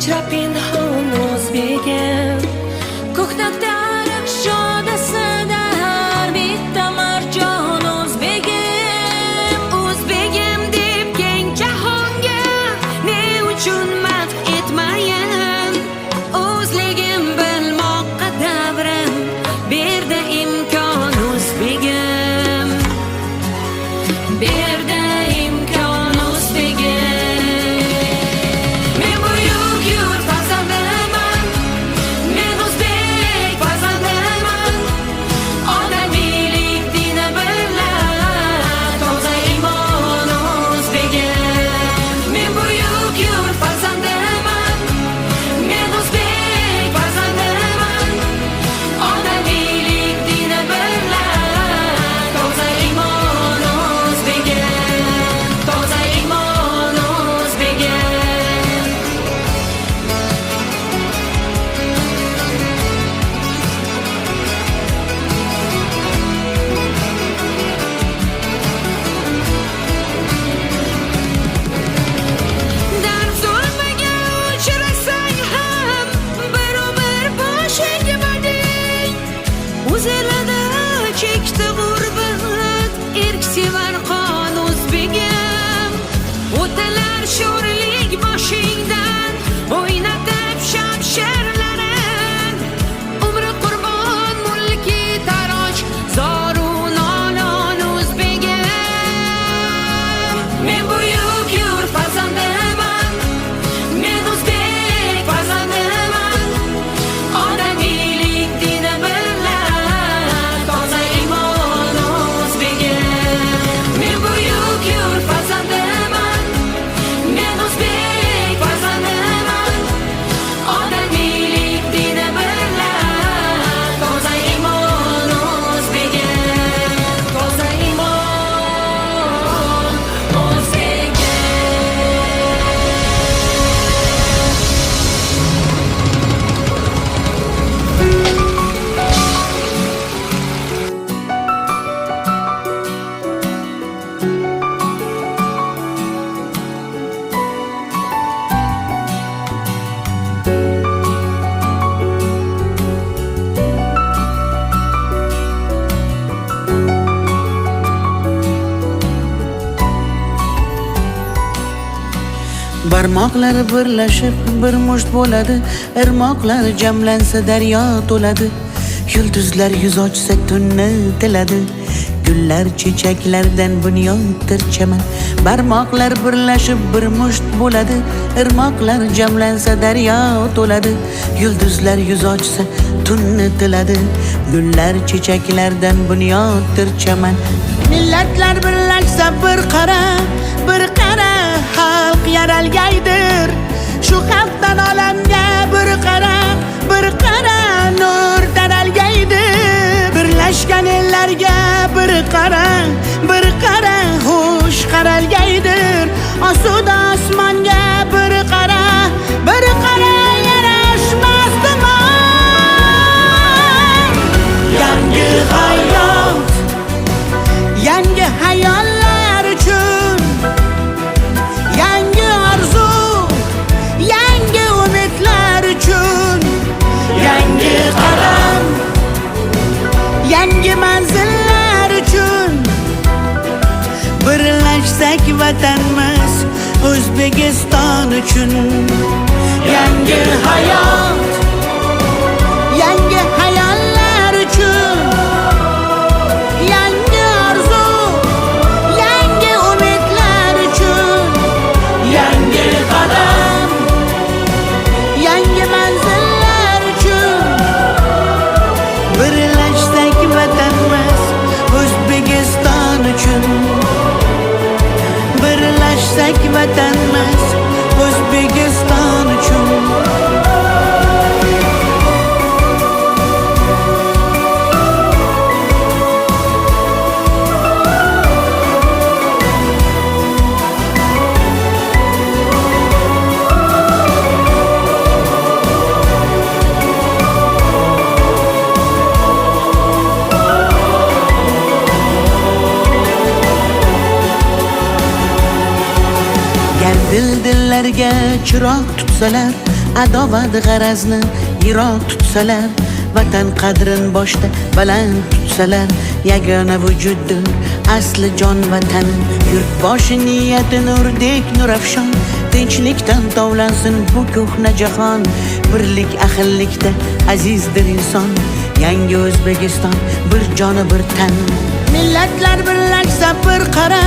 Kechra pinhon o'zbegim ko'knakda ariq shodasida bitta marjon o'zbegim deb keng jahonga ne uchun madh etmayin o'zligim bilmoqqa davrim berdi imkon o'zbegim berdi imkon o'zbegim Barmoqlar birlashib bir musht bo'ladi, irmoqlar jamlansa daryo to'ladi. Yulduzlar yuz ochsa tunni tiladi, gullar chechaklardan bunyoddir chaman. Barmoqlar birlashib bir musht bo'ladi, irmoqlar jamlansa daryo to'ladi. Yulduzlar yuz ochsa tunni tiladi, gullar chechaklardan bunyoddir chaman. Millatlar birlashsa bir qara xalq yaralgaydir. Shu xalqdan olamga bir qara nur taralgaydir. Birlashgan ellarga bir qara xush qaralgaydir. Osuda osmonga bir qara yarashmasdimi? Yangi hayot, yangi hayollar uchun, yangi orzu, yangi umidlar uchun, yangi qadam, yangi manzillar uchun. Birlashsak vatanimiz O'zbekiston uchun. Yangi hayot, yangi hayollar uchun, yangi orzu, yangi umidlar uchun, yangi qadam, yangi manzillar uchun. Birlashsak vatanimiz O'zbekiston uchun. Birlashsak vatanimiz O'zbekiston uchun. Dildillarga chiroq tutsalar, adovat g'arazni yiroq tutsalar, vatan qadrin boshda baland tutsalar, yagona vujuddir asli jon vatan. Yurtboshi niyati nurdek nurafshon, tinchlikdan tovlansin bu ko'hna jahon. Birlik ahillikda azizdir inson, yangi O'zbekiston bir joni bir tan. Millatlar birlashsa bir qara